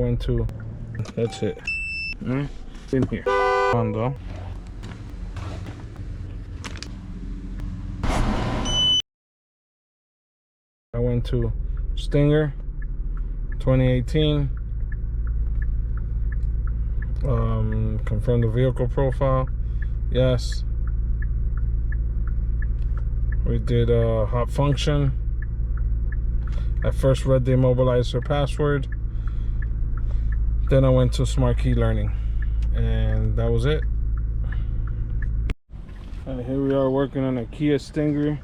went to, that's it. In here. On though. I went to Stinger 2018. Confirm the vehicle profile. Yes. We did a hot function. I first read the immobilizer password. Then I went to smart key learning. And that was it. And here we are working on a Kia Stinger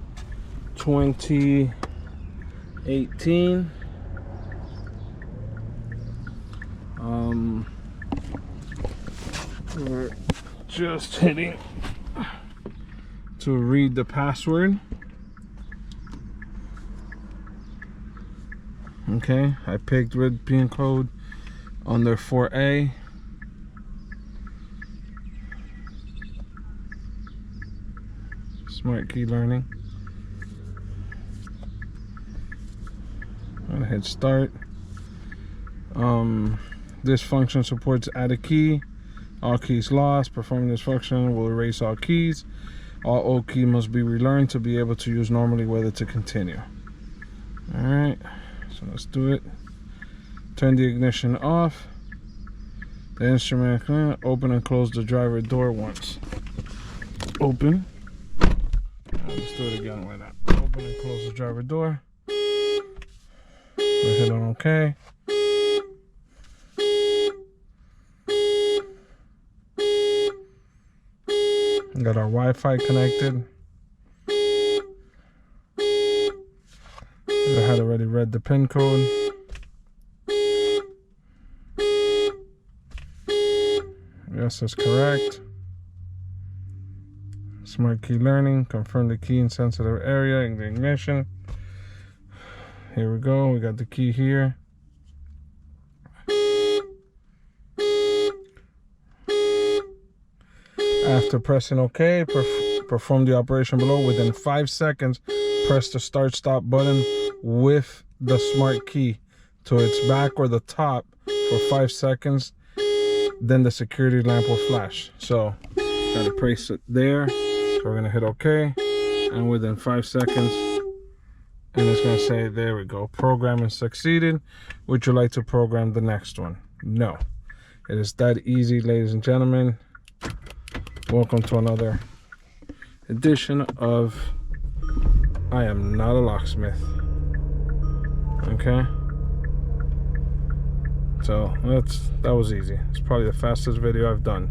2018. We're just hitting to read the password. Okay, I picked red pin code under 4A. Smart key learning. I'm gonna hit start. This function supports add a key. All keys lost. Performing this function will erase all keys. All old key must be relearned to be able to use normally whether to continue. Alright, so let's do it. Turn the ignition off. The instrument, open and close the driver door once. Open. Let's do it again like that. Open and close the driver door. We hit on OK. Got our Wi-Fi connected. I had already read the pin code. Yes, that's correct. Smart key learning. Confirm the key in sensitive area in the ignition. Here we go. We got the key here. After pressing OK, perform the operation below. Within 5 seconds, press the start stop button with the smart key to its back or the top for 5 seconds. Then the security lamp will flash. So, gotta press it there. So we're gonna hit OK, and within 5 seconds, and it's gonna say, there we go, programming succeeded. Would you like to program the next one? No. It is that easy, ladies and gentlemen. Welcome to another edition of I Am Not a Locksmith. Okay, so that was easy. It's probably the fastest video I've done.